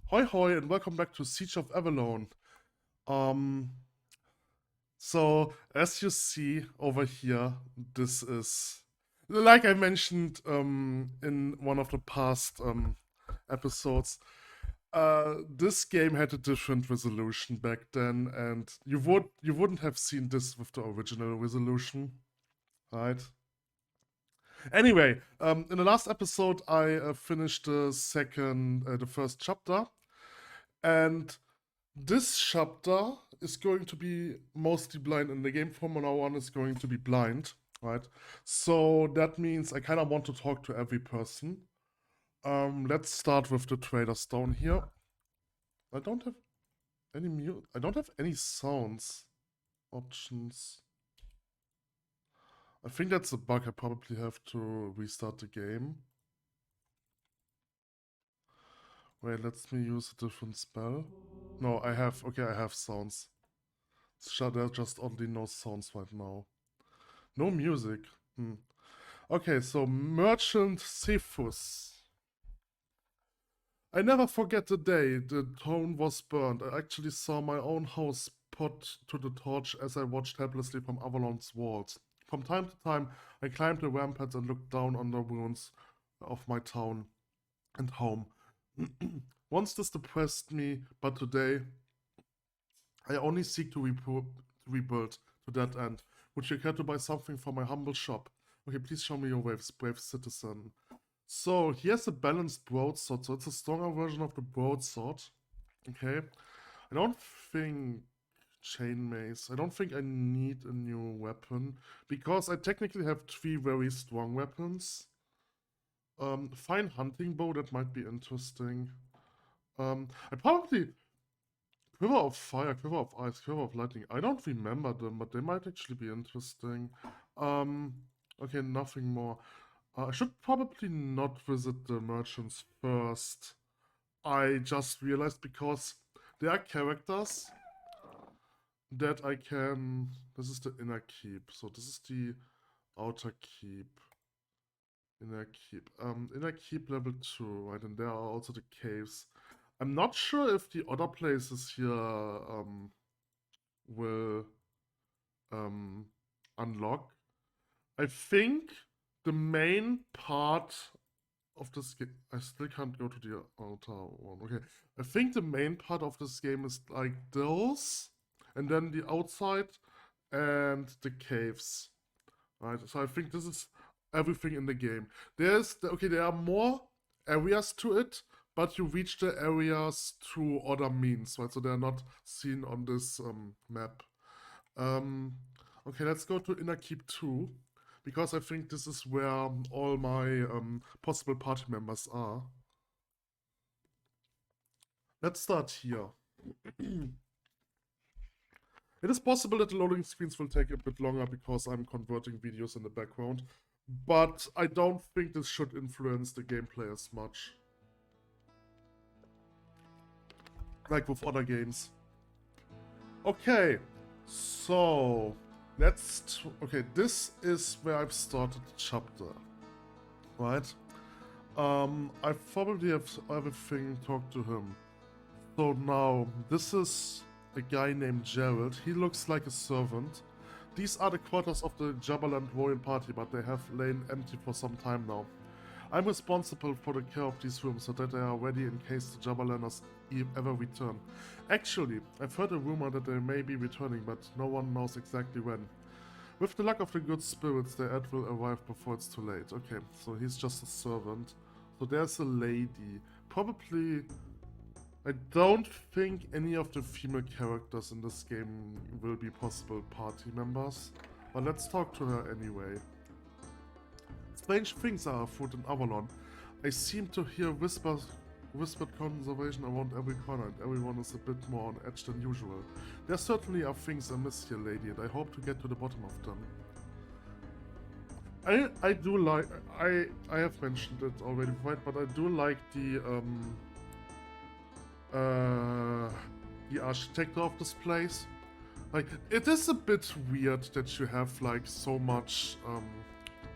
Hoi Hoi and welcome back to Siege of Avalon. So as you see over here, this is, like I mentioned in one of the past episodes, this game had a different resolution back then, and you wouldn't have seen this with the original resolution, right? Anyway, in the last episode, I finished the first chapter, and this chapter is going to be mostly blind, and the game from now on is going to be blind, right? So that means I kind of want to talk to every person. Let's start with the traders down here. I don't have any mute. I don't have any sounds options. I think that's a bug. I probably have to restart the game. Wait, let me use a different spell. No, I have. Okay, I have sounds. There's just only no sounds right now. No music. Okay, so Merchant Cephus. I never forget the day the town was burned. I actually saw my own house put to the torch as I watched helplessly from Avalon's walls. From time to time, I climbed the ramparts and looked down on the ruins of my town and home. Once this depressed me, but today I only seek to rebuild to that end. Would you care to buy something from my humble shop? Okay, please show me your waves, brave citizen. So here's a balanced broadsword, so it's a stronger version of the broadsword. Okay. I don't think chain mace. I don't think I need a new weapon because I technically have 3 very strong weapons. Fine hunting bow, that might be interesting. I probably Quiver of Fire, Quiver of Ice, Quiver of Lightning. I don't remember them, but they might actually be interesting. Okay, nothing more. I should probably not visit the merchants first. I just realized because there are characters that I can... This is the inner keep. So this is the outer keep. Inner keep. Inner keep level 2, right? And there are also the caves. I'm not sure if the other places here will unlock. I think the main part of this game... I still can't go to the outer one. Okay. I think the main part of this game is like those, and then the outside and the caves. Right? So I think this is everything in the game. There are more areas to it, but you reach the areas through other means, right? So they're not seen on this map. Okay, let's go to Inner Keep 2, because I think this is where all my possible party members are. Let's start here. It is possible that the loading screens will take a bit longer because I'm converting videos in the background, but I don't think this should influence the gameplay as much. Like with other games. Okay, so okay, this is where I've started the chapter, right? I probably have everything talked to him. So now, this is a guy named Gerald. He looks like a servant. These are the quarters of the Jabberland royal party, but they have lain empty for some time now. I'm responsible for the care of these rooms so that they are ready in case the Jabberlanders ever return. Actually, I've heard a rumor that they may be returning, but no one knows exactly when. With the luck of the good spirits, the ad will arrive before it's too late. Okay, so he's just a servant. So there's a lady. Probably... I don't think any of the female characters in this game will be possible party members. But let's talk to her anyway. Strange things are afoot in Avalon. I seem to hear whispered conversation around every corner, and everyone is a bit more on edge than usual. There certainly are things amiss here, lady, and I hope to get to the bottom of them. I do like... I have mentioned it already, right? But I do like the architecture of this place. Like, it is a bit weird that you have like so much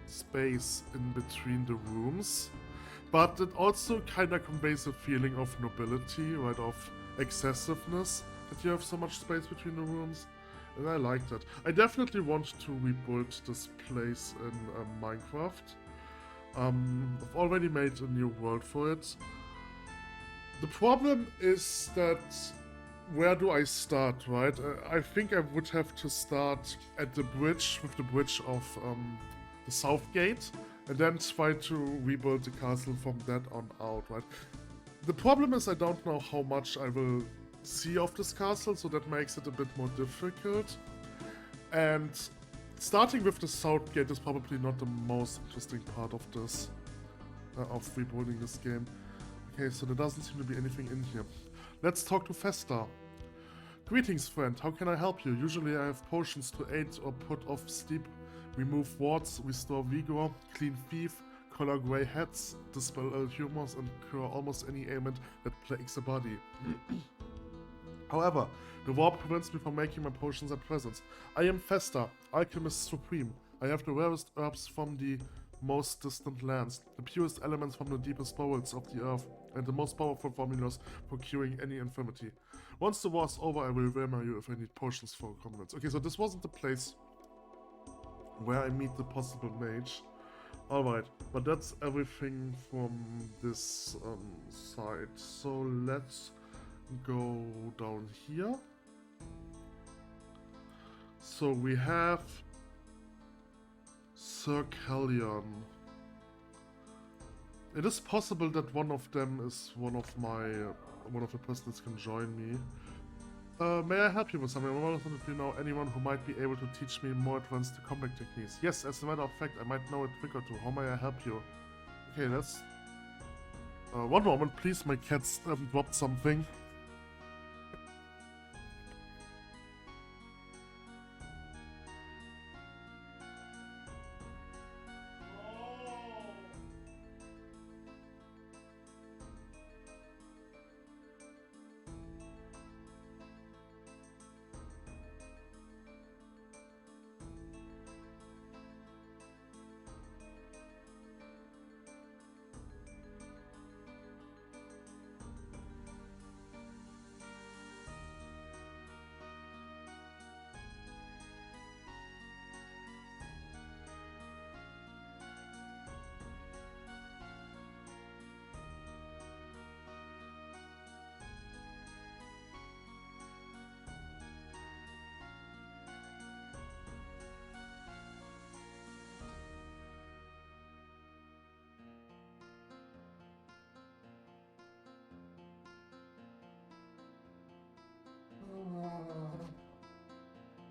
space in between the rooms, but it also kind of conveys a feeling of nobility, right, of excessiveness, that you have so much space between the rooms, and I like that. I definitely want to rebuild this place in Minecraft. I've already made a new world for it. The problem is that where do I start, right? I think I would have to start at the bridge, with the bridge of the south gate, and then try to rebuild the castle from that on out, right? The problem is I don't know how much I will see of this castle, so that makes it a bit more difficult. And starting with the south gate is probably not the most interesting part of this, of rebuilding this game. Okay, so there doesn't seem to be anything in here. Let's talk to Festa. Greetings, friend. How can I help you? Usually I have potions to aid or put off sleep, remove wards, restore vigor, clean thief, color grey heads, dispel ill humors, and cure almost any ailment that plagues the body. However, the war prevents me from making my potions at present. I am Festa, Alchemist Supreme. I have the rarest herbs from the most distant lands, the purest elements from the deepest bowels of the earth, and the most powerful formulas for curing any infirmity. Once the war is over, I will remember you if I need potions for combatants. Okay, so this wasn't the place where I meet the possible mage. Alright, but that's everything from this side. So let's go down here. So we have Sir Callion. It is possible that one of them is one of the persons that can join me. May I help you with something? I wonder if you know anyone who might be able to teach me more advanced combat techniques. Yes, as a matter of fact, I might know a trick or two. How may I help you? Okay, let's... one moment, please. My cat's dropped something.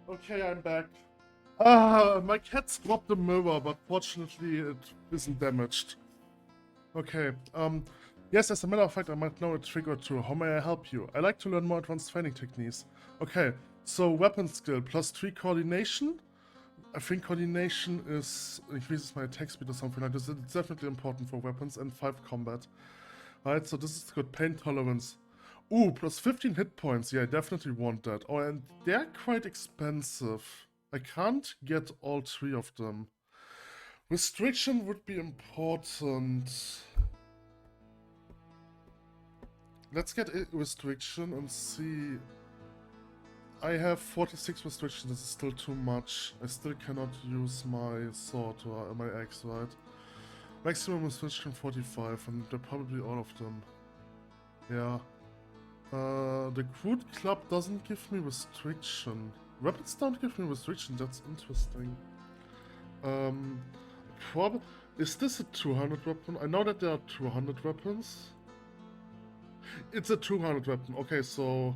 Okay, I'm back. My cat's dropped the mirror, but fortunately it isn't damaged. Okay, yes, as a matter of fact, I might know a trick or two. How may I help you? I like to learn more advanced training techniques. Okay, so weapon skill, +3 coordination. I think coordination increases my attack speed or something like this. It's definitely important for weapons, and 5 combat. Right, so this is good. Pain tolerance. Ooh, +15 hit points. Yeah, I definitely want that. Oh, and they're quite expensive. I can't get all 3 of them. Restriction would be important. Let's get a restriction and see. I have 46 restrictions. This is still too much. I still cannot use my sword or my axe, right? Maximum restriction 45, and they're probably all of them. Yeah. The Crude Club doesn't give me restriction. Weapons don't give me restriction, that's interesting. Is this a 200 weapon? I know that there are 200 weapons. It's a 200 weapon, okay, so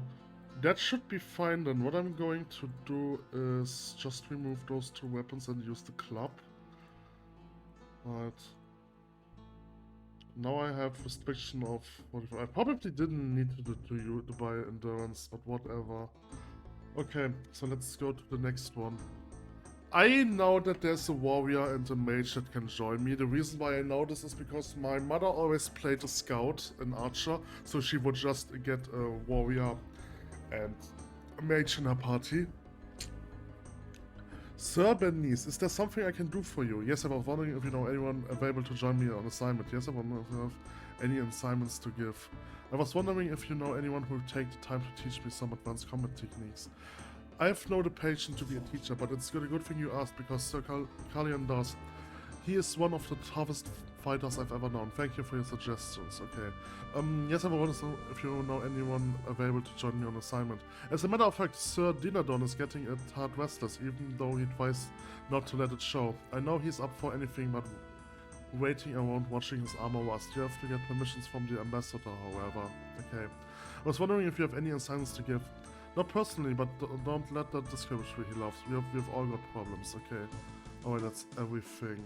that should be fine then. What I'm going to do is just remove those 2 weapons and use the club. Right. Now I have restriction of 45. I probably didn't need to buy endurance, but whatever. Okay, so let's go to the next one. I know that there's a warrior and a mage that can join me. The reason why I know this is because my mother always played a scout, an archer, so she would just get a warrior and a mage in her party. Sir Bernice, is there something I can do for you? Yes, I was wondering if you know anyone available to join me on assignment. Yes, I wonder if you have any assignments to give. I was wondering if you know anyone who will take the time to teach me some advanced combat techniques. I have no the patience to be a teacher, but it's a good thing you asked because Sir Kalian does. He is one of the toughest fighters I've ever known. Thank you for your suggestions. Okay. Yes, I wonder if you know anyone available to join me on assignment. As a matter of fact, Sir Dinadon is getting a tad restless, even though he tries not to let it show. I know he's up for anything but waiting around watching his armor rust. You have to get permissions from the ambassador, however. Okay. I was wondering if you have any assignments to give. Not personally, but don't let that discourage what he loves. We've all got problems, okay. Alright, that's everything.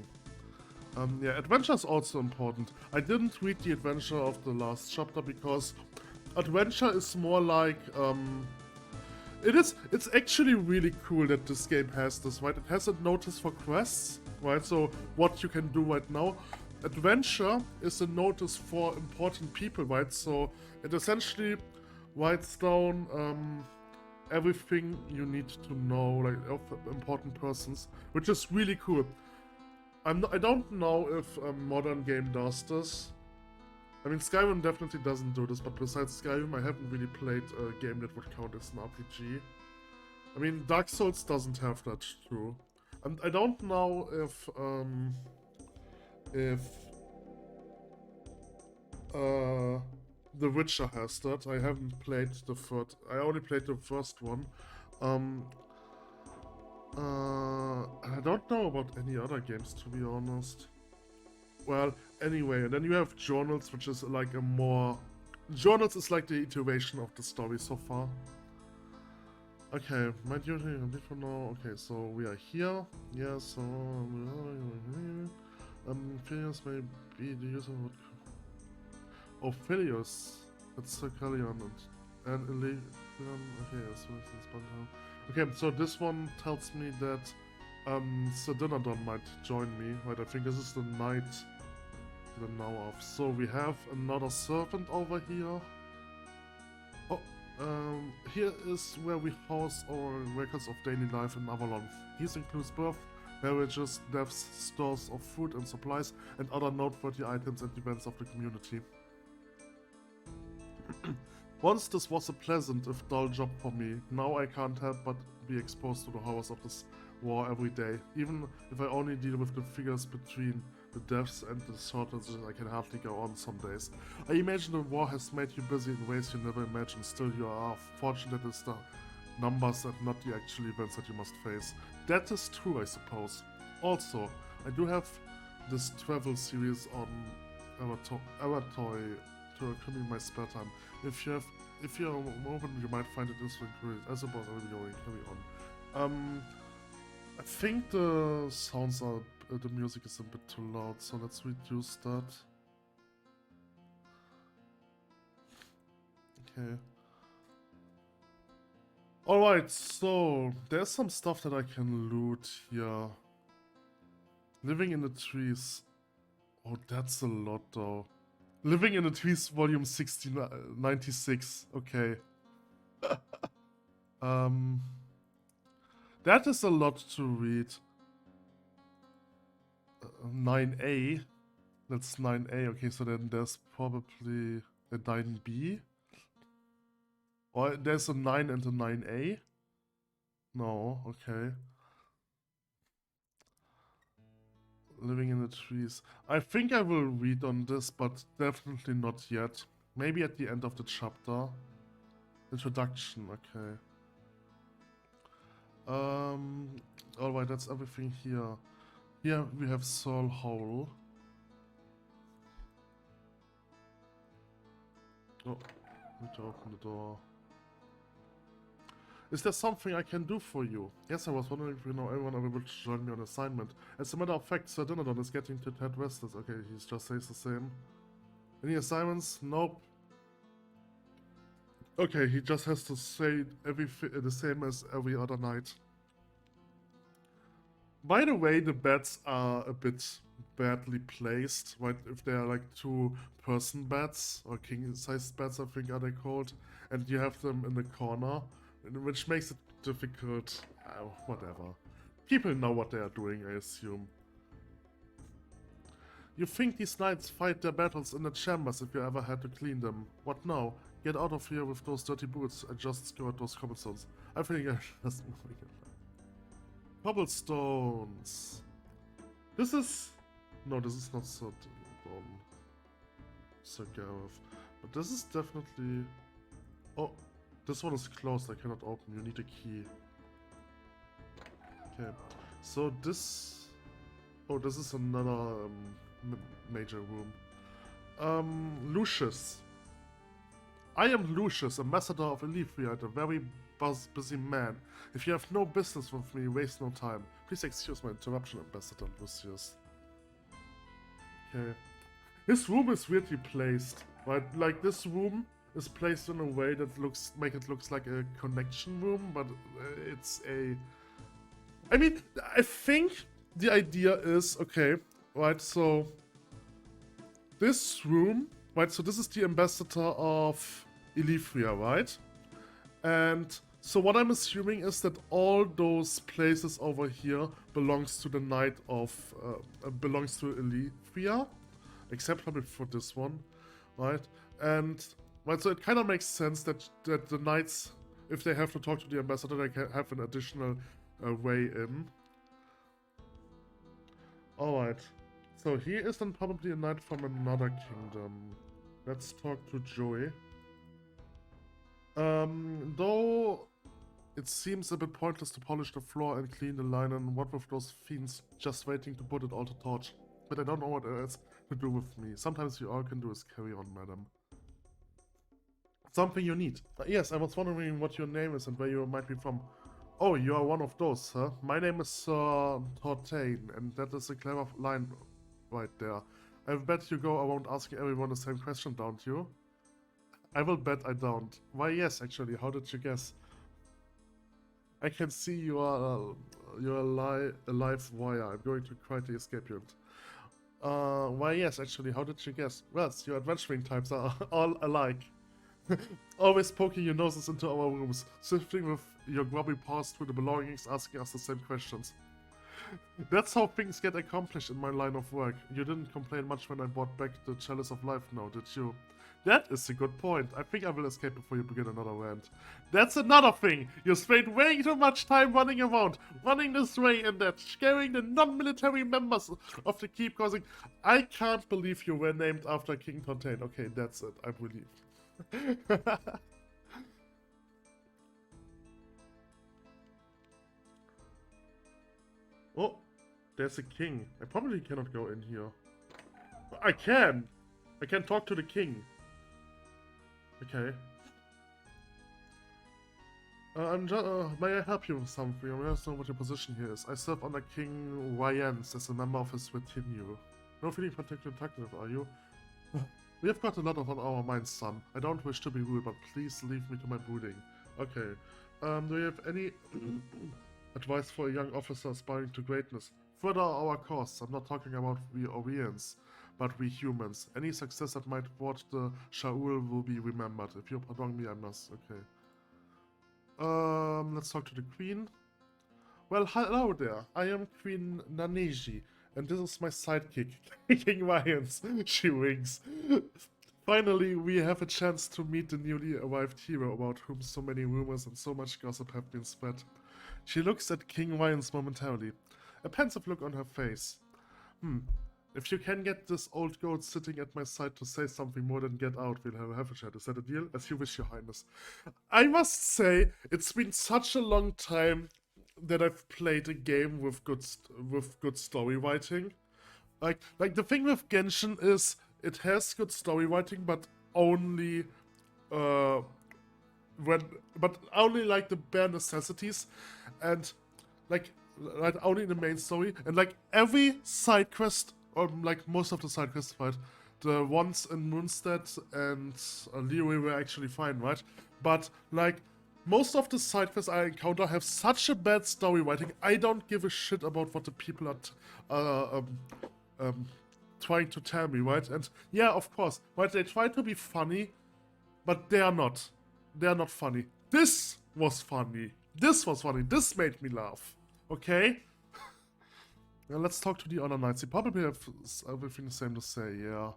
Yeah, adventure is also important. I didn't read the adventure of the last chapter because adventure is more like, it's actually really cool that this game has this, right? It has a notice for quests, right? So what you can do right now. Adventure is a notice for important people, right? So it essentially writes down, everything you need to know, like of important persons, which is really cool. I don't know if a modern game does this. I mean, Skyrim definitely doesn't do this, but besides Skyrim, I haven't really played a game that would count as an RPG. I mean, Dark Souls doesn't have that too. And I don't know if The Witcher has that. I haven't played the third. I only played the first one. I don't know about any other games, to be honest. Well, anyway, and then you have journals, which is like a more... Journals is like the iteration of the story so far. Okay, my duty for now. Okay, so we are here. Yeah, so... Phileas may be the user of... Oh, Phileas. That's Circalion and Elysium. Okay, so this is okay, so this one tells me that Sir Dinadon might join me, right? I think this is the night now of. So we have another servant over here. Oh, here is where we house our records of daily life in Avalon. These includes birth, marriages, deaths, stores of food and supplies, and other noteworthy items and events of the community. Once this was a pleasant, if dull job for me. Now I can't help but be exposed to the horrors of this war every day. Even if I only deal with the figures between the deaths and the shortages, I can hardly go on some days. I imagine the war has made you busy in ways you never imagined. Still, you are fortunate it's the numbers and not the actual events that you must face. That is true, I suppose. Also, I do have this travel series on Avatar to accompany my spare time. If you're a moment, you might find it useful. I suppose I will be going carry on. I think the sounds are the music is a bit too loud, so let's reduce that. Okay. Alright, so there's some stuff that I can loot here. Living in the trees. Oh, that's a lot though. Living in the Trees, volume 1696. Okay. That is a lot to read. 9A. That's 9A. Okay, so then there's probably a 9B. Or there's a 9 and a 9A. No, okay. Living in the Trees. I think I will read on this, but definitely not yet. Maybe at the end of the chapter. Introduction, okay. Alright, that's everything here. Here we have Soul Hole. Oh, need to open the door. Is there something I can do for you? Yes, I was wondering if you know anyone available to join me on assignment. As a matter of fact, Sir Dinadon is getting to Ted restless. Okay, he just says the same. Any assignments? Nope. Okay, he just has to say the same as every other night. By the way, the beds are a bit badly placed, right? If they are like 2-person beds, or king-sized beds I think are they called, and you have them in the corner. Which makes it difficult. Whatever. People know what they are doing, I assume. You think these knights fight their battles in the chambers if you ever had to clean them. What now? Get out of here with those dirty boots and just skirt those cobblestones. I'm feeling just moving it. Cobblestones. This is... No, this is not so Gareth. But this is definitely... Oh, this one is closed. I cannot open. You need a key. Okay. So this... Oh, this is another major room. Lucius. I am Lucius, ambassador of Elifriat, a very busy man. If you have no business with me, waste no time. Please excuse my interruption, Ambassador Lucius. Okay. This room is weirdly placed, right? Like, this room is placed in a way that looks like a connection room, but it's a... I mean, I think the idea is, okay, right, so... This room, right, so this is the ambassador of Elifria, right? And so what I'm assuming is that all those places over here belongs to the knight of, belongs to Elifria, except probably for this one, right? And, right, so it kind of makes sense that the knights, if they have to talk to the ambassador, they can have an additional way in. Alright. So he is then probably a knight from another kingdom. Let's talk to Joey. Though it seems a bit pointless to polish the floor and clean the linen, what with those fiends just waiting to put it all to torch. But I don't know what else to do with me. Sometimes you all can do is carry on, madam. Something you need. Yes, I was wondering what your name is and where you might be from. Oh, you are one of those, huh? My name is Tortain, and that is a clever line right there. I bet you go around asking everyone the same question, don't you? I will bet I don't. Why, yes, actually. How did you guess? I can see you are a live wire. I'm going to quietly escape you. Why, yes, actually. How did you guess? Well, your adventuring types are all alike. Always poking your noses into our rooms, sifting with your grubby paws through the belongings, asking us the same questions. That's how things get accomplished in my line of work. You didn't complain much when I brought back the Chalice of Life now, did you? That is a good point. I think I will escape before you begin another rant. That's another thing! You spent way too much time running around, running this way and that, scaring the non-military members of the keep, causing... I can't believe you were named after King Tortain. Okay, that's it. I'm relieved. Oh, there's a king. I probably cannot go in here. I can! I can talk to the king. Okay. May I help you with something? I want to know what your position here is. I serve under King Wyans as a member of his retinue. No feeling particularly attractive, are you? We have got a lot on our minds, son. I don't wish to be rude, but please leave me to my brooding. Okay. Do you have any advice for a young officer aspiring to greatness? Further our cause. I'm not talking about we Orients, but we humans. Any success that might thwart the Shaul will be remembered. If you pardon me, I must. Okay. Let's talk to the queen. Well, hello there. I am Queen Naneji, and this is my sidekick, King Ryans. She winks. Finally, we have a chance to meet the newly arrived hero about whom so many rumors and so much gossip have been spread. She looks at King Ryans momentarily, a pensive look on her face. If you can get this old goat sitting at my side to say something more than get out, we'll have a chat. Is that a deal? As you wish, your highness. I must say, it's been such a long time that I've played a game with good story writing. Like the thing with Genshin is it has good story writing, but only only like the bare necessities, and like only the main story, and like every side quest, or like most of the side quests, right? The ones in Moonstead and Leroy were actually fine, right? But like most of the side quests I encounter have such a bad story writing. I don't give a shit about what the people are trying to tell me, right? And yeah, of course, right? They try to be funny, but they are not. They are not funny. This was funny. This was funny. This made me laugh. Okay? Let's talk to the other knights. They probably have everything the same to say, yeah.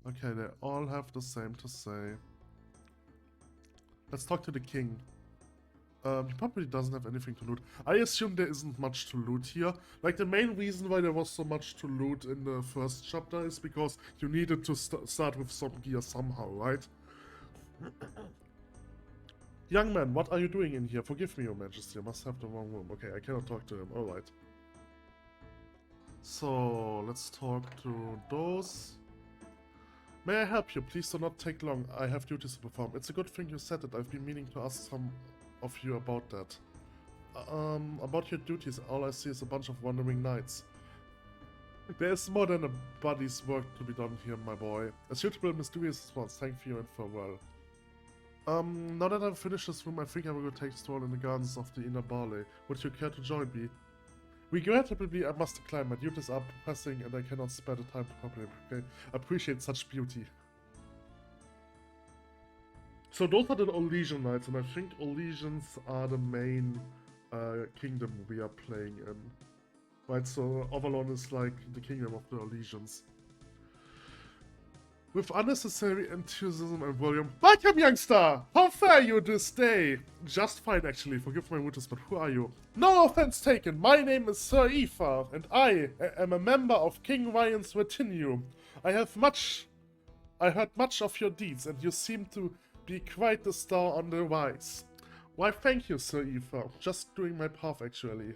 Okay, they all have the same to say. Let's talk to the king. He probably doesn't have anything to loot. I assume there isn't much to loot here. Like, the main reason why there was so much to loot in the first chapter is because you needed to start with some gear somehow, right? Young man, what are you doing in here? Forgive me, your majesty. I must have the wrong room. Okay, I cannot talk to him. Alright. So, let's talk to those. May I help you? Please do not take long. I have duties to perform. It's a good thing you said it. I've been meaning to ask some of you about that. About your duties, all I see is a bunch of wandering knights. There's more than a body's work to be done here, my boy. A suitable mysterious response. Thank you and farewell. Now that I've finished this room, I think I will go take a stroll in the gardens of the inner barley. Would you care to join me? Regrettably, I must decline. My duties are pressing and I cannot spare the time to properly appreciate such beauty. So those are the Olesian Knights, and I think Olesians are the main kingdom we are playing in. Right, so Avalon is like the kingdom of the Olesians. With unnecessary enthusiasm and volume. Welcome, youngster! How fare you this day? Just fine, actually. Forgive my rudeness, but who are you? No offense taken. My name is Sir Aoife, and I am a member of King Ryan's retinue. I heard much of your deeds, and you seem to be quite the star on the rise. Why, thank you, Sir Aoife. Just doing my part, actually.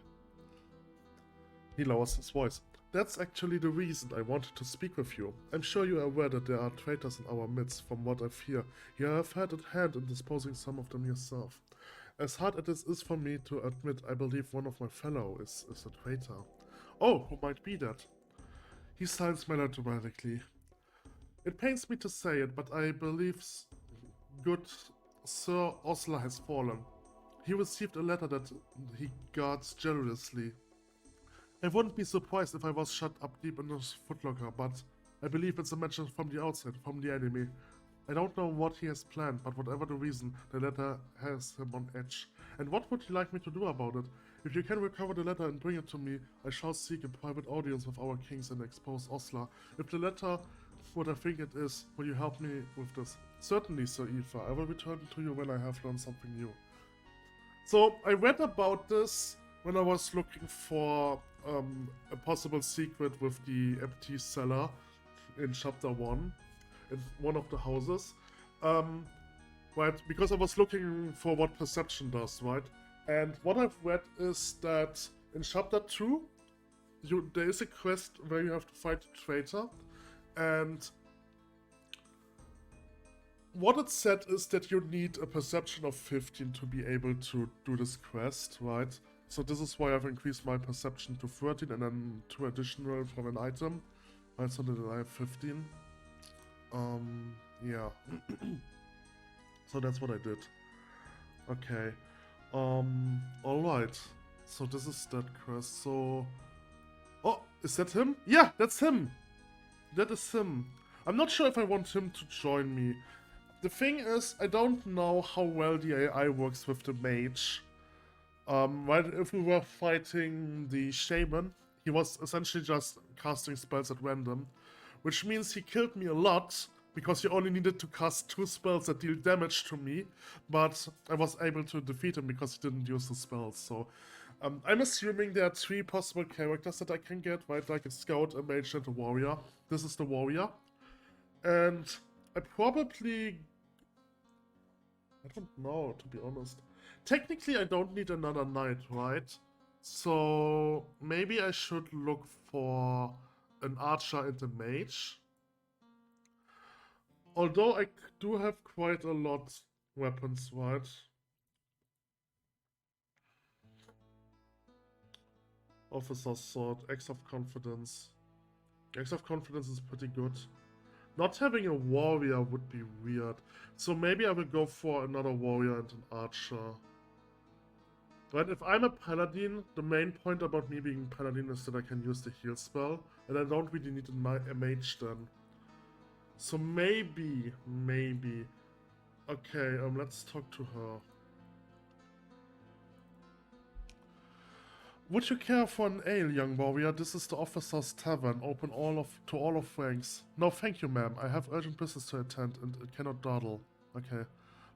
He lowers his voice. That's actually the reason I wanted to speak with you. I'm sure you are aware that there are traitors in our midst, from what I hear. You have had a hand in disposing some of them yourself. As hard as it is for me to admit, I believe one of my fellow is a traitor. Oh, who might be that? He signs melodramatically. It pains me to say it, but I believe good Sir Osler has fallen. He received a letter that he guards jealously. I wouldn't be surprised if I was shut up deep in his footlocker, but I believe it's a message from the outside, from the enemy. I don't know what he has planned, but whatever the reason, the letter has him on edge. And what would you like me to do about it? If you can recover the letter and bring it to me, I shall seek a private audience with our kings and expose Osler. If the letter what I think it is, will you help me with this? Certainly, Sir Aoife. I will return to you when I have learned something new. So, I read about this when I was looking for a possible secret with the empty cellar in chapter 1, in one of the houses. Right, because I was looking for what perception does, right? And what I've read is that in chapter 2, there is a quest where you have to fight a traitor, and what it said is that you need a perception of 15 to be able to do this quest, right? So this is why I've increased my perception to 13 and then 2 additional from an item, right? So that I have 15. Yeah. So that's what I did. Okay. Alright. So this is that quest. So... Oh, is that him? Yeah, that's him! That is him. I'm not sure if I want him to join me. The thing is, I don't know how well the AI works with the mage. Right, if we were fighting the shaman, he was essentially just casting spells at random. Which means he killed me a lot, because he only needed to cast 2 spells that deal damage to me. But I was able to defeat him because he didn't use the spells, so... I'm assuming there are 3 possible characters that I can get, right? Like a scout, a mage, and a warrior. This is the warrior. And I probably... I don't know, to be honest. Technically, I don't need another knight, right? So maybe I should look for an archer and a mage. Although I do have quite a lot weapons, right? Officer's Sword, Axe of Confidence. Axe of Confidence is pretty good. Not having a warrior would be weird. So maybe I will go for another warrior and an archer. Right, if I'm a paladin, the main point about me being paladin is that I can use the heal spell. And I don't really need a mage then. So maybe. Okay, let's talk to her. Would you care for an ale, young warrior? This is the officer's tavern, open to all of ranks. No, thank you, ma'am. I have urgent business to attend, and it cannot dawdle. Okay,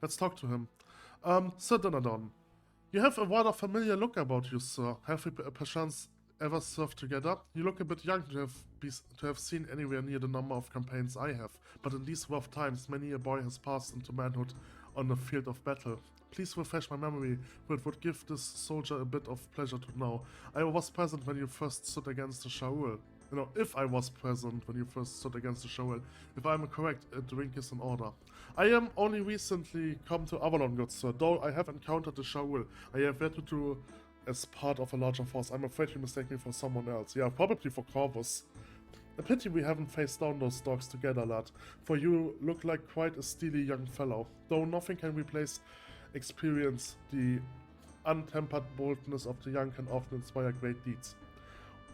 let's talk to him. Sir Donadon, you have a rather familiar look about you, sir. Have we perchance ever served together? You look a bit young to have seen anywhere near the number of campaigns I have, but in these rough times, many a boy has passed into manhood on the field of battle. Please refresh my memory, for it would give this soldier a bit of pleasure to know. I was present when you first stood against the Shaul. You know, if I was present when you first stood against the Shaul. If I am correct, a drink is in order. I am only recently come to Avalon, good sir, though I have encountered the Shaul. I have yet to do as part of a larger force. I'm afraid you mistake me for someone else. Yeah, probably for Corvus. A pity we haven't faced down those dogs together, lad, for you look like quite a steely young fellow. Though nothing can replace experience, the untempered boldness of the young can often inspire great deeds.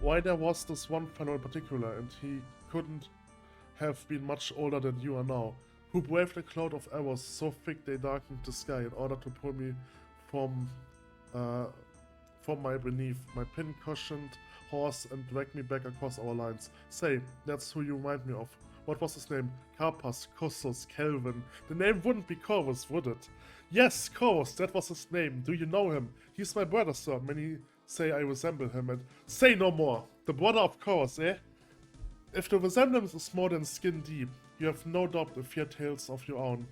Why, there was this one fellow in particular, and he couldn't have been much older than you are now, who braved a cloud of arrows so thick they darkened the sky in order to pull me from my beneath my pin-cushioned horse and drag me back across our lines. Say, that's who you remind me of. What was his name? Carpas, Kossos, Kelvin. The name wouldn't be Corvus, would it? Yes, Corvus, that was his name. Do you know him? He's my brother, sir. Many say I resemble him, and say no more. The brother of Corvus, eh? If the resemblance is more than skin deep, you have no doubt a few tales of your own.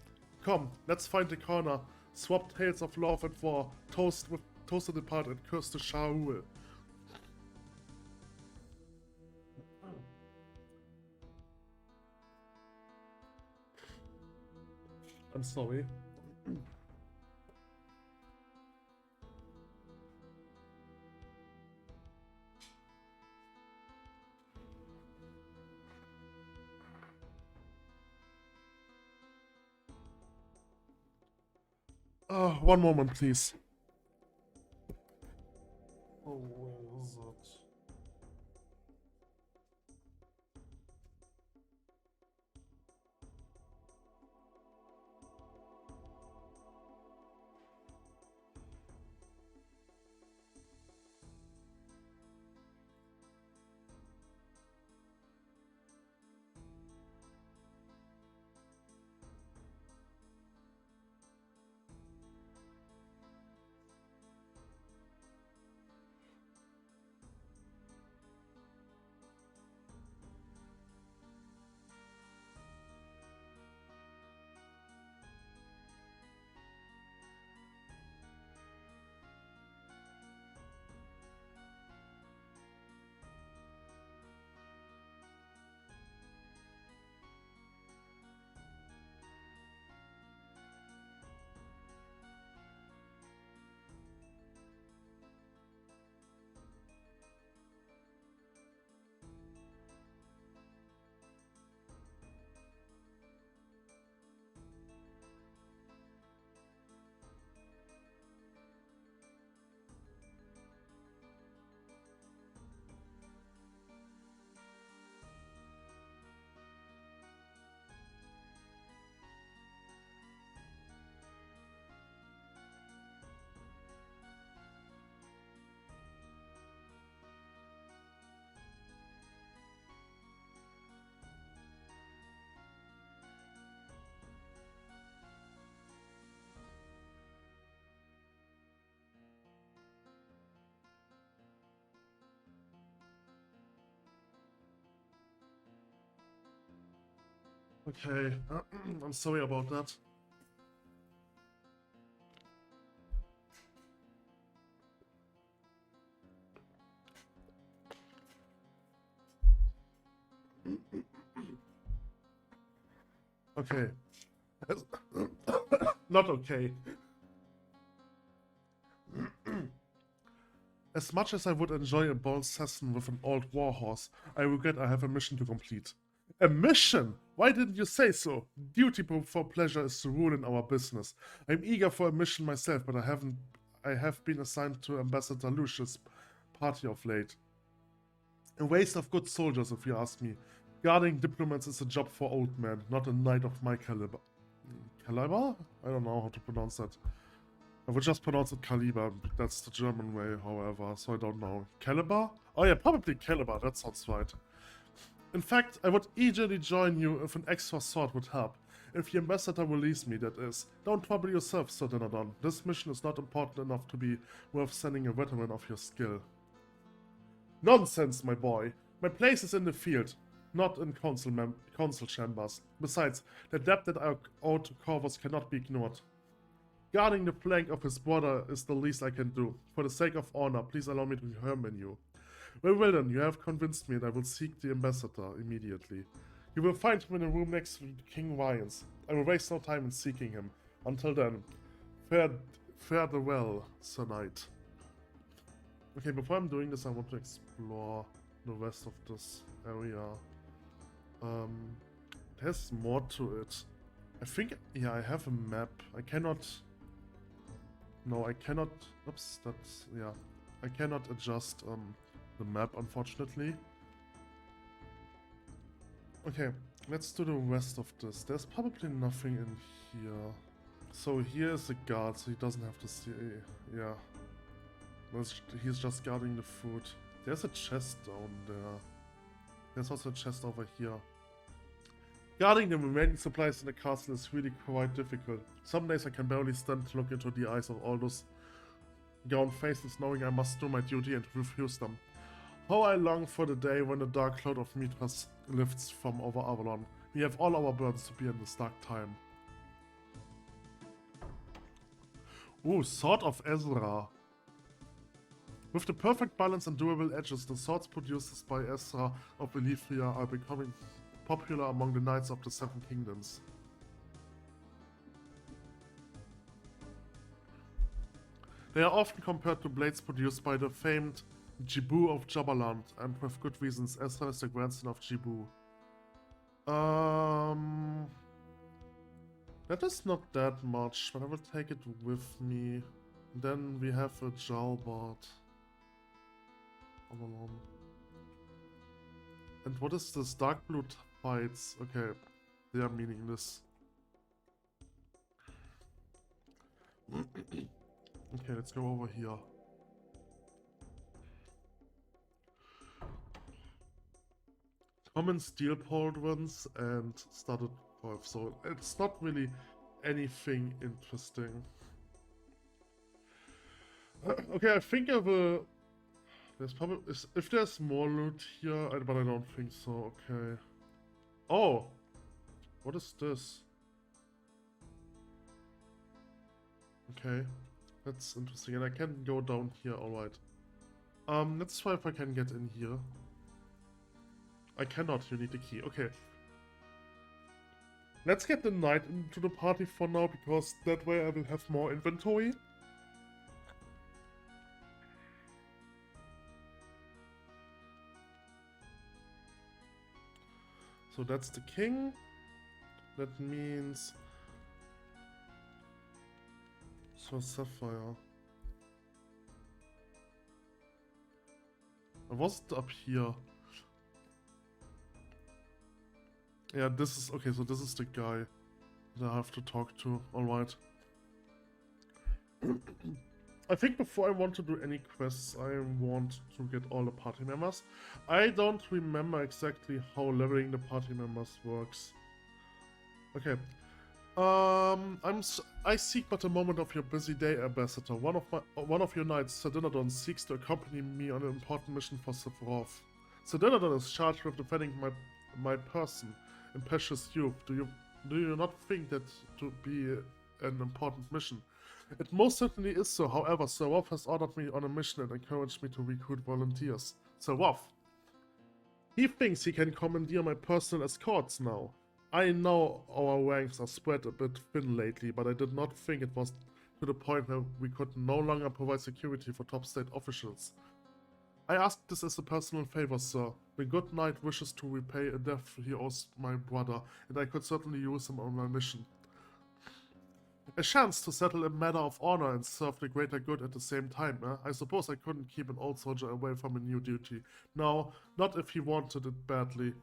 Come, let's find a corner, swap tales of love and war, toasted apart and curse the Shaul. I'm sorry. One moment, please. Oh, where is it? Okay, I'm sorry about that. Okay. Not okay. As much as I would enjoy a bold session with an old warhorse, I regret I have a mission to complete. A mission? Why didn't you say so? Duty before pleasure is the rule in our business. I'm eager for a mission myself, but I have been assigned to Ambassador Lucius' party of late. A waste of good soldiers, if you ask me. Guarding diplomats is a job for old men, not a knight of my caliber. Caliber? I don't know how to pronounce that. I would just pronounce it Caliber. That's the German way, however, so I don't know. Caliber? Oh yeah, probably Caliber, that sounds right. In fact, I would eagerly join you if an extra sword would help. If the ambassador will release me, that is. Don't trouble yourself, Sir Dinadon. This mission is not important enough to be worth sending a veteran of your skill. Nonsense, my boy. My place is in the field, not in council chambers. Besides, the debt that I owe to Corvus cannot be ignored. Guarding the flank of his brother is the least I can do. For the sake of honor, please allow me to herman you. Very well then, you have convinced me and I will seek the ambassador immediately. You will find him in a room next to King Ryan's. I will waste no time in seeking him. Until then, fare the well, Sir Knight. Okay, before I'm doing this, I want to explore the rest of this area. There's more to it. I think, yeah, I have a map. I cannot... No, I cannot... Oops, that's... yeah. I cannot adjust the map, unfortunately. Okay, let's do the rest of this. There's probably nothing in here. So here is a guard, so he doesn't have to see... yeah. He's just guarding the food. There's a chest down there. There's also a chest over here. Guarding the remaining supplies in the castle is really quite difficult. Some days I can barely stand to look into the eyes of all those gaunt faces, knowing I must do my duty and refuse them. How I long for the day when the dark cloud of Mithras lifts from over Avalon. We have all our burdens to bear in this dark time. Ooh, Sword of Ezra. With the perfect balance and durable edges, the swords produced by Ezra of Elithria are becoming popular among the Knights of the Seven Kingdoms. They are often compared to blades produced by the famed Jibu of Jabbaland, and with good reasons. Ezra is the grandson of Jibu. That is not that much, but I will take it with me. Then we have a Jalbard. Avalon. And what is this? Dark blue fights. Okay, they are meaningless. Okay, let's go over here. Common steel pauldrons and studded wolf. So it's not really anything interesting. Okay, I think I will... There's probably... if there's more loot here, but I don't think so. Okay. Oh! What is this? Okay. That's interesting. And I can go down here, alright. Let's try if I can get in here. I cannot, you need the key. Okay. Let's get the knight into the party for now, because that way I will have more inventory. So that's the king. That means... So Sapphire. I wasn't up here. Yeah, this is... Okay, so this is the guy that I have to talk to. Alright. I think before I want to do any quests, I want to get all the party members. I don't remember exactly how leveling the party members works. Okay. I seek but a moment of your busy day, Ambassador. One of your knights, Sir Dinadon, seeks to accompany me on an important mission for Sephiroth. Sir Dinadon is charged with defending my person, impetuous youth. Do you not think that to be an important mission? It most certainly is so. However, Sir Roth has ordered me on a mission and encouraged me to recruit volunteers. Sir Roth. He thinks he can commandeer my personal escorts now. I know our ranks are spread a bit thin lately, but I did not think it was to the point where we could no longer provide security for top state officials. I ask this as a personal favor, sir. The good knight wishes to repay a debt he owes my brother, and I could certainly use him on my mission. A chance to settle a matter of honor and serve the greater good at the same time, eh? I suppose I couldn't keep an old soldier away from a new duty. No, not if he wanted it badly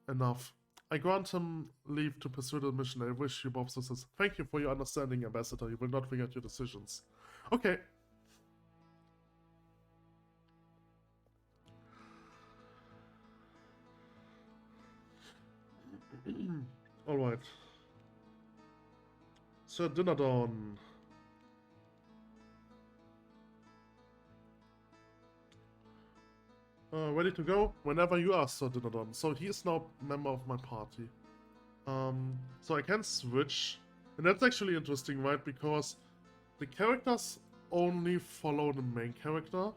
enough. I grant him leave to pursue the mission. I wish you both success. Thank you for your understanding, Ambassador. You will not regret your decisions. Okay. Alright. Sir Dinadon. Ready to go? Whenever you are, Sir Dinadon. So he is now a member of my party. So I can switch. And that's actually interesting, right? Because the characters only follow the main character.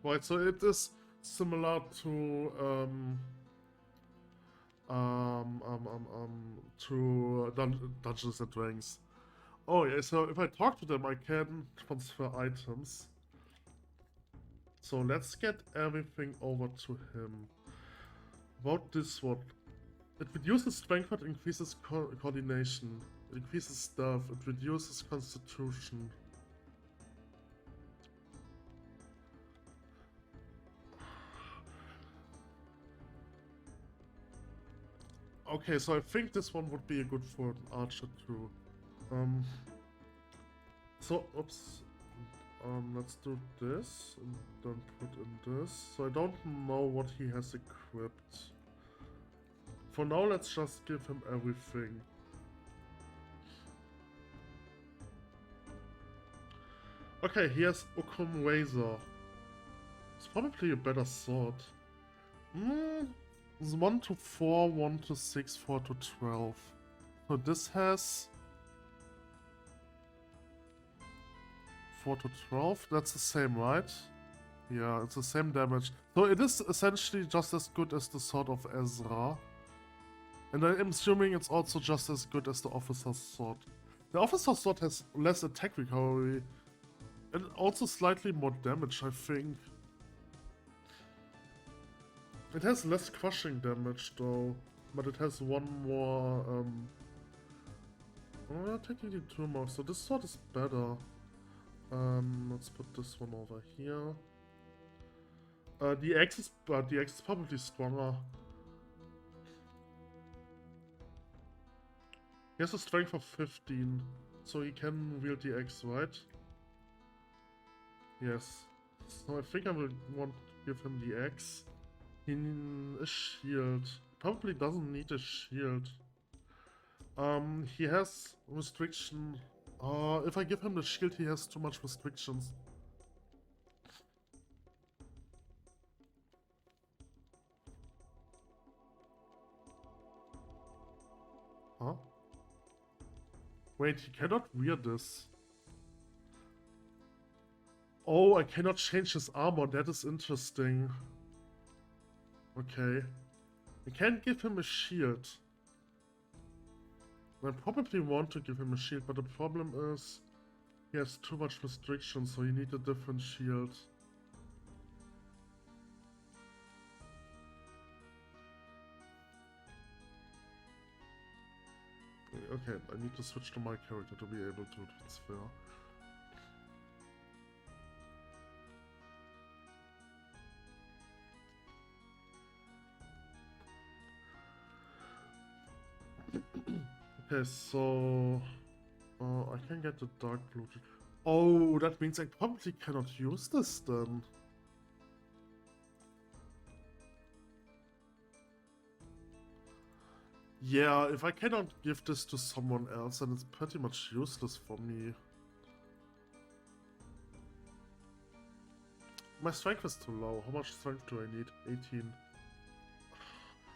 Right, so it is similar to Dungeons and Dragons. Oh yeah, so if I talk to them, I can transfer items. So let's get everything over to him. About this one. It reduces strength, it increases coordination. It increases stealth, it reduces constitution. Okay, so I think this one would be good for an archer too. So, oops. Let's do this, and then put in this. So I don't know what he has equipped. For now, let's just give him everything. Okay, he has Okum Razor. It's probably a better sword. It's 1 to 4, 1 to 6, 4 to 12. So this has 4 to 12. That's the same, right? Yeah, it's the same damage. So it is essentially just as good as the Sword of Ezra. And I'm assuming it's also just as good as the Officer's Sword. The Officer's Sword has less attack recovery. And also slightly more damage, I think. It has less crushing damage though. But it has one more, oh, technically 2 more. So this sword is better. Let's put this one over here. The axe is probably stronger. He has a strength of 15, so he can wield the axe, right? Yes. So I think I will want to give him the axe. He needs a shield. Probably doesn't need a shield. He has restriction. If I give him the shield, he has too much restrictions. Huh? Wait, he cannot wear this. Oh, I cannot change his armor. That is interesting. Okay. I can't give him a shield. I probably want to give him a shield, but the problem is he has too much restrictions, so he needs a different shield. Okay, I need to switch to my character to be able to transfer. Okay, so I can get the dark blue. Oh, that means I probably cannot use this then. Yeah, if I cannot give this to someone else, then it's pretty much useless for me. My strength is too low. How much strength do I need? 18.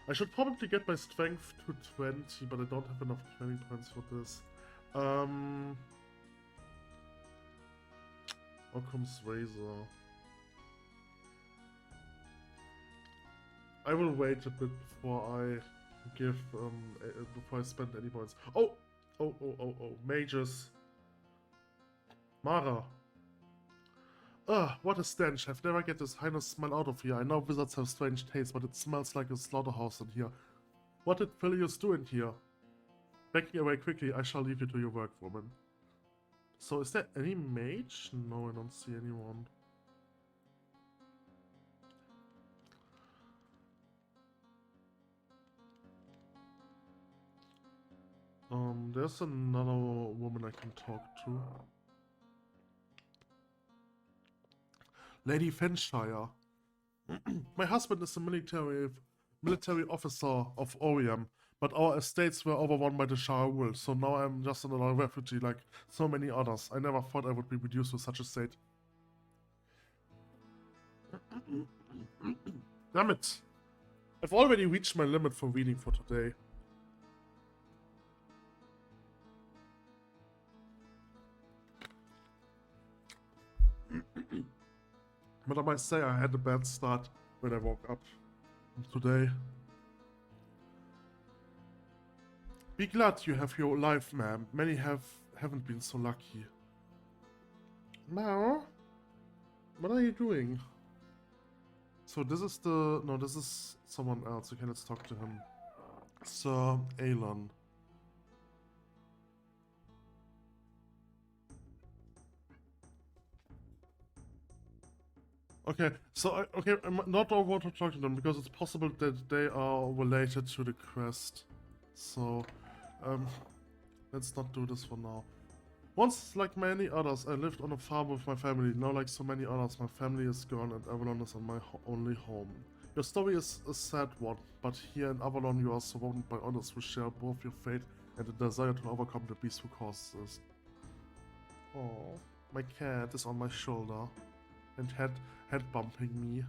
I should probably get my strength to 20, but I don't have enough training points for this. Occam's Razor. I will wait a bit before I give, before I spend any points. Oh! Mages. Mara. Ugh, what a stench. I've never get this heinous smell out of here. I know wizards have strange tastes, but it smells like a slaughterhouse in here. What did Philius do in here? Backing away quickly, I shall leave you to your work, woman. So is there any mage? No, I don't see anyone. There's another woman I can talk to. Lady Fenshire. My husband is a military officer of Oriam, but our estates were overrun by the Shah rule, so now I'm just another refugee like so many others. I never thought I would be reduced to such a state. Damn it! I've already reached my limit for reading for today. But I must say I had a bad start when I woke up today. Be glad you have your life, ma'am. Many haven't been so lucky. Mao? What are you doing? So this is this is someone else. Okay, let's talk to him. Sir Avalon. Okay, so I'm not over to talk to them because it's possible that they are related to the quest. So, let's not do this for now. Once, like many others, I lived on a farm with my family. Now, like so many others, my family is gone and Avalon is my only home. Your story is a sad one, but here in Avalon you are surrounded by others who share both your fate and the desire to overcome the beast who causes this. Oh, my cat is on my shoulder and head bumping me.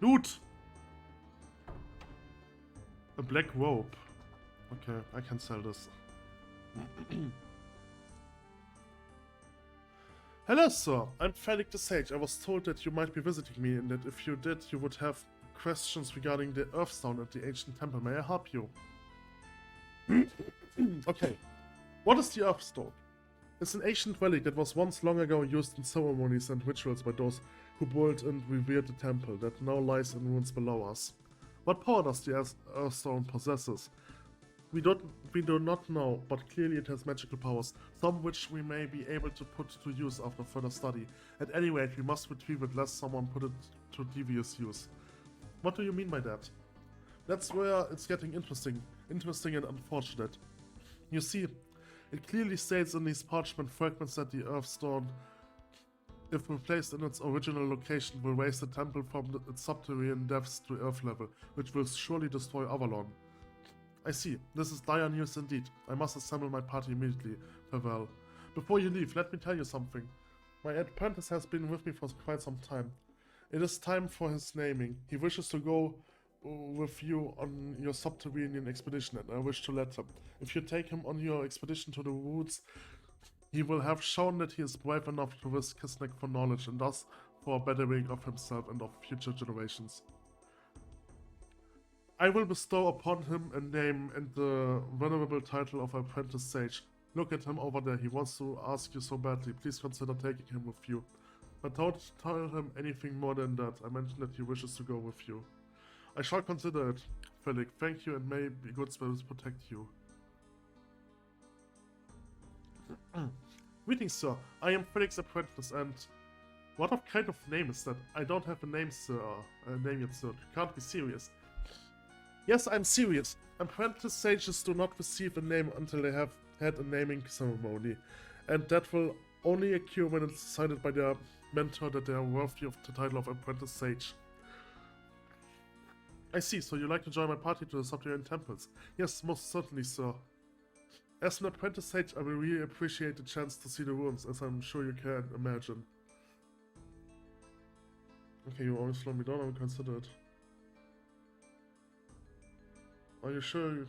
Loot! A black robe. Okay, I can sell this. Hello, sir. I'm Felix the Sage. I was told that you might be visiting me and that if you did, you would have questions regarding the Earthstone at the ancient temple. May I help you? Okay. What is the Earthstone? It's an ancient relic that was once long ago used in ceremonies and rituals by those who built and revered the temple that now lies in ruins below us. What power does the Earthstone possesses? We do not know, but clearly it has magical powers, some which we may be able to put to use after further study. At any rate, we must retrieve it lest someone put it to devious use. What do you mean by that? That's where it's getting interesting and unfortunate. You see, it clearly states in these parchment fragments that the Earthstone, if replaced in its original location, will raise the temple from its subterranean depths to Earth level, which will surely destroy Avalon. I see. This is dire news indeed. I must assemble my party immediately. Farewell. Before you leave, let me tell you something. My apprentice has been with me for quite some time. It is time for his naming. He wishes to go with you on your subterranean expedition, and I wish to let him. If you take him on your expedition to the woods, he will have shown that he is brave enough to risk his neck for knowledge, and thus for a bettering of himself and of future generations. I will bestow upon him a name and the venerable title of Apprentice Sage. Look at him over there, he wants to ask you so badly. Please consider taking him with you. But don't tell him anything more than that. I mentioned that he wishes to go with you. I shall consider it, Felix. Thank you, and may the good spirits protect you. Greetings, sir. I am Felix Apprentice, and what kind of name is that? I don't have a name, sir. Name yet, sir. You can't be serious. Yes, I'm serious. Apprentice sages do not receive a name until they have had a naming ceremony, and that will only occur when it's decided by their mentor that they are worthy of the title of Apprentice Sage. I see, so you like to join my party to the subterranean temples? Yes, most certainly, sir. As an Apprentice Sage, I will really appreciate the chance to see the ruins, as I'm sure you can imagine. Okay, you always slow me down, I will consider it. Are you sure?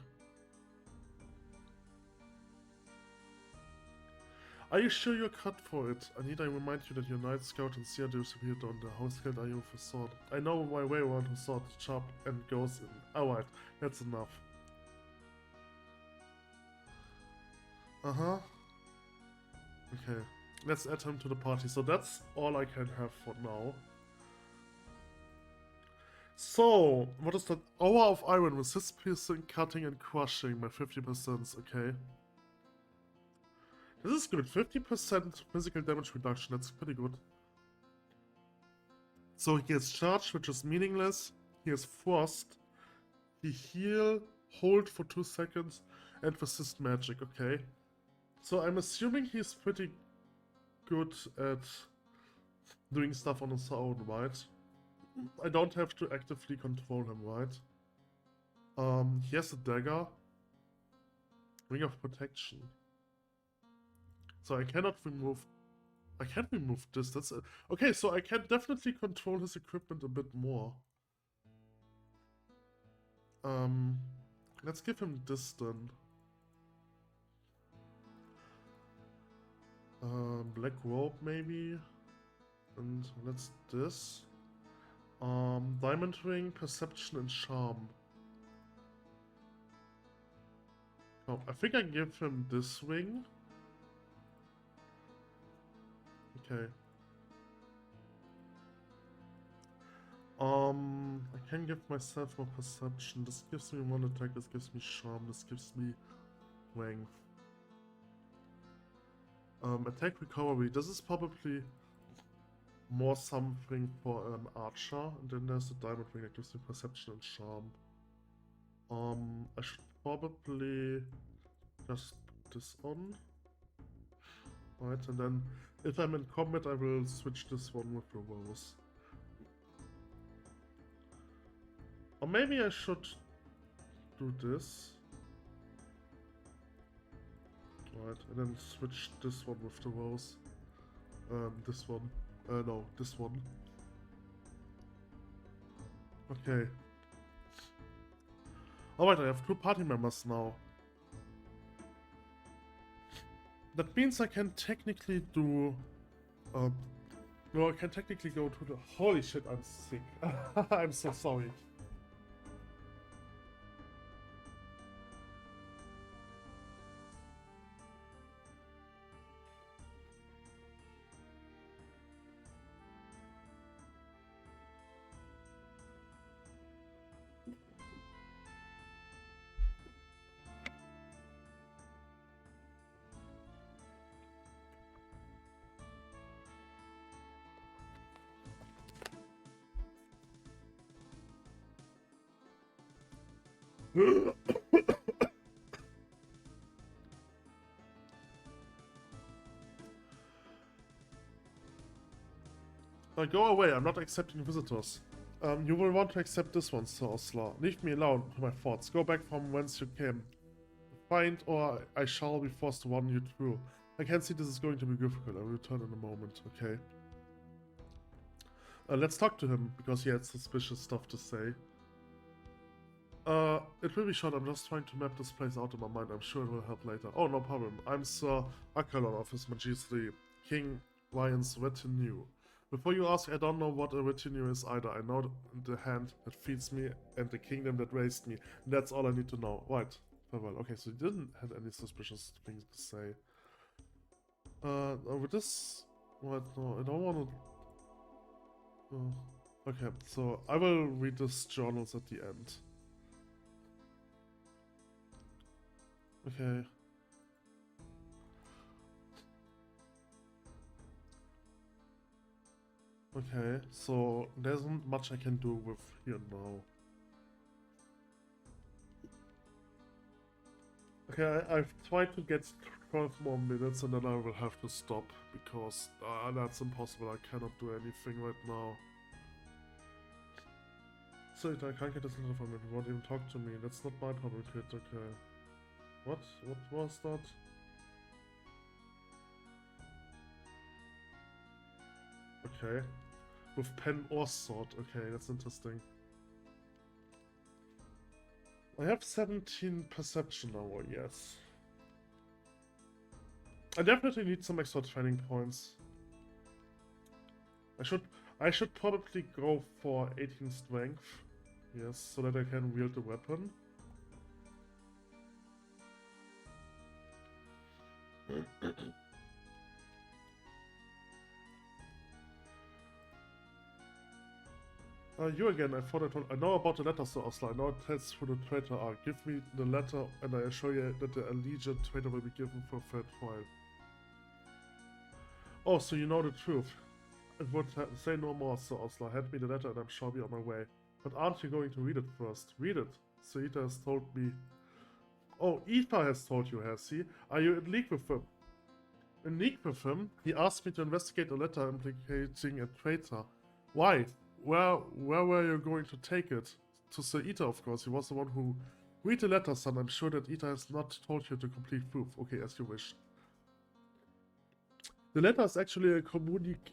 Are you sure you're cut for it? I need to remind you that your Night Scout and Seer disappeared on the house skilled are you for sword. I know my way around her sword, sharp and goes in. Alright, that's enough. Uh-huh. Okay, let's add him to the party. So that's all I can have for now. So, what is that? Hour of Iron, resist piercing, cutting, and crushing by 50%, okay. This is good, 50% physical damage reduction, that's pretty good. So he has charge, which is meaningless. He has frost, the heal, hold for 2 seconds, and resist magic, okay. So I'm assuming he's pretty good at doing stuff on his own, right? I don't have to actively control him, right? He has a dagger. Ring of Protection. So I cannot remove... I can't remove this, that's it. Okay, so I can definitely control his equipment a bit more. Let's give him this then. Black robe maybe. And let's this. Diamond ring, perception and charm. Oh, I think I give him this ring. Okay. I can give myself more perception. This gives me 1 attack, this gives me charm, this gives me strength. Attack recovery. This is probably more something for an archer. And then there's the diamond ring that gives me perception and charm. I should probably just put this on. Right, and then if I'm in combat, I will switch this one with the rose. Or maybe I should do this. Right, and then switch this one with the rose. This one. No, this one. Okay. Alright, I have 2 party members now. That means I can technically do... no, I can technically go to the... Holy shit, I'm sick. I'm so sorry. Go away, I'm not accepting visitors. You will want to accept this one, Sir Osler. Leave me alone to my thoughts. Go back from whence you came. Find or I shall be forced to warn you through. I can see this is going to be difficult. I will return in a moment, okay? Let's talk to him, because he had suspicious stuff to say. It will be short, I'm just trying to map this place out in my mind. I'm sure it will help later. Oh, no problem. I'm Sir Avalon of His Majesty, King Ryan's retinue. Before you ask, I don't know what a retinue is either. I know the hand that feeds me and the kingdom that raised me. And that's all I need to know. Right. Farewell. Okay, so he didn't have any suspicious things to say. With this... What? No, I don't want to... okay, so I will read these journals at the end. Okay. Okay, so there isn't much I can do with here now. Okay, I've tried to get 12 more minutes and then I will have to stop because that's impossible. I cannot do anything right now. So I can't get this letter from him. He won't even talk to me. That's not my problem, kid. Okay. What? What was that? Okay. With pen or sword. Okay, that's interesting. I have 17 perception now, yes. I definitely need some extra training points. I should probably go for 18 strength. Yes, so that I can wield the weapon. You again, I know about the letter, Sir Osler. I know it tells who the traitor are. Give me the letter and I assure you that the allegiant traitor will be given for a fair trial. Oh, so you know the truth. It would say no more, Sir Osler. Hand me the letter and I'm sure I'll be on my way. But aren't you going to read it first? Read it. So Ita has told me... Oh, Ita has told you, has he? Are you in league with him? In league with him? He asked me to investigate a letter implicating a traitor. Why? Where were you going to take it? To Sir Ita, of course. He was the one who... Read the letter, son. I'm sure that Ita has not told you to complete proof. Okay, as you wish. The letter is actually a communique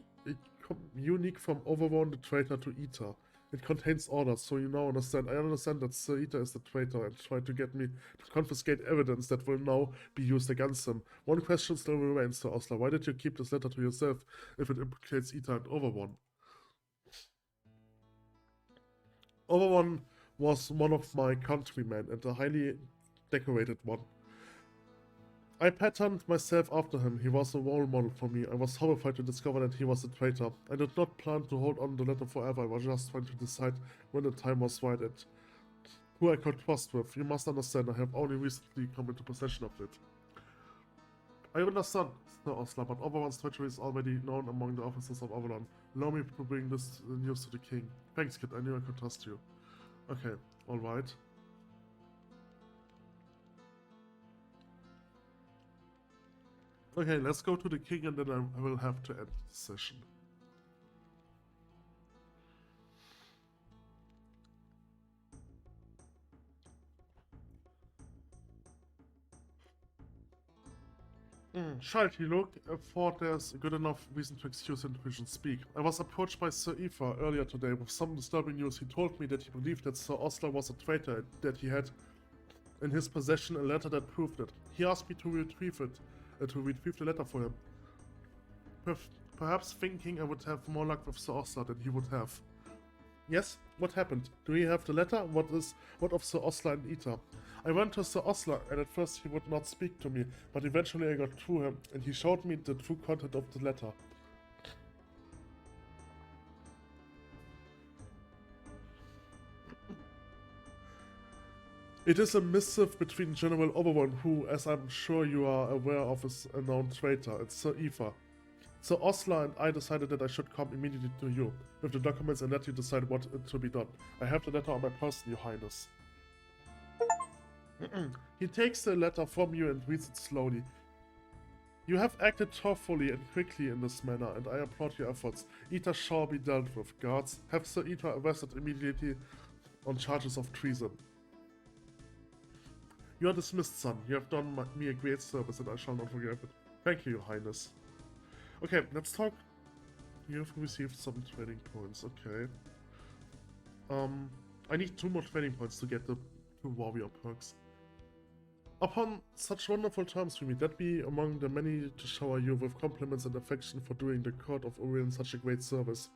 from Avalon the traitor to Ita. It contains orders, so you now understand. I understand that Sir Ita is the traitor and tried to get me to confiscate evidence that will now be used against him. One question still remains, Sir Osler. Why did you keep this letter to yourself if it implicates Ita and Avalon? Avalon was one of my countrymen and a highly decorated one. I patterned myself after him. He was a role model for me. I was horrified to discover that he was a traitor. I did not plan to hold on the letter forever. I was just trying to decide when the time was right and who I could trust with. You must understand, I have only recently come into possession of it. I understand, Sir Osler, but Avalon's treachery is already known among the officers of Avalon. Allow me to bring this news to the king. Thanks, kid. I knew I could trust you. Okay, alright. Okay, let's go to the king and then I will have to end the session. Child, he looked, thought there's a good enough reason to excuse him to speak. I was approached by Sir Aoife earlier today with some disturbing news. He told me that he believed that Sir Osler was a traitor and that he had in his possession a letter that proved it. He asked me to retrieve it, to retrieve the letter for him. Perhaps thinking I would have more luck with Sir Osler than he would have. Yes? What happened? Do we have the letter? What of Sir Osler and Ita? I went to Sir Osler, and at first he would not speak to me, but eventually I got through him, and he showed me the true content of the letter. It is a missive between General Avalon, who, as I'm sure you are aware of, is a known traitor, and Sir Aoife. Sir Osler and I decided that I should come immediately to you, with the documents, and let you decide what to be done. I have the letter on my person, Your Highness. He takes the letter from you and reads it slowly. You have acted thoughtfully and quickly in this manner, and I applaud your efforts. Ita shall be dealt with. Guards, have Sir Ita arrested immediately on charges of treason. You are dismissed, son. You have done me a great service, and I shall not forget it. Thank you, Your Highness. Okay, let's talk. You have received some training points. Okay. I need 2 more training points to get the 2 warrior perks. Upon such wonderful terms with me, that be among the many to shower you with compliments and affection for doing the court of Orion such a great service.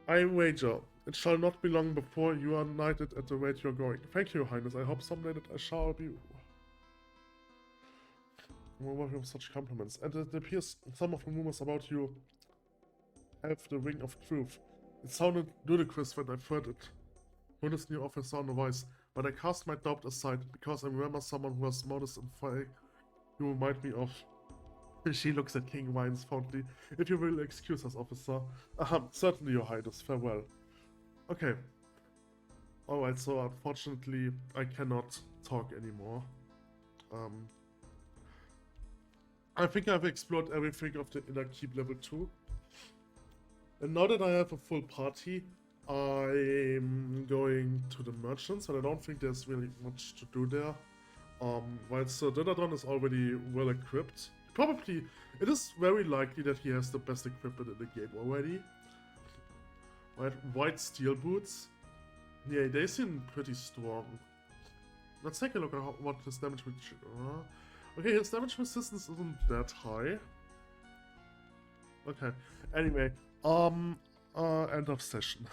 I wager, it shall not be long before you are knighted at the rate you're going. Thank you, Your Highness. I hope someday that I shall be worthy of such compliments. And it appears some of the rumors about you have the ring of truth. It sounded ludicrous when I heard it. When this new officer on the voice. But I cast my doubt aside, because I remember someone who has modest and fire you remind me of. She looks at King Wines fondly. If you will excuse us, officer. Certainly, Your Highness. Farewell. Okay. Alright, so unfortunately, I cannot talk anymore. I think I've explored everything of the inner keep level 2. And now that I have a full party, I'm going to the merchants, and I don't think there's really much to do there. While Sir Dinadon is already well equipped. Probably, it is very likely that he has the best equipment in the game already. Right, white steel boots. Yeah, they seem pretty strong. Let's take a look at what his damage okay, his damage resistance isn't that high. Okay, anyway, end of session.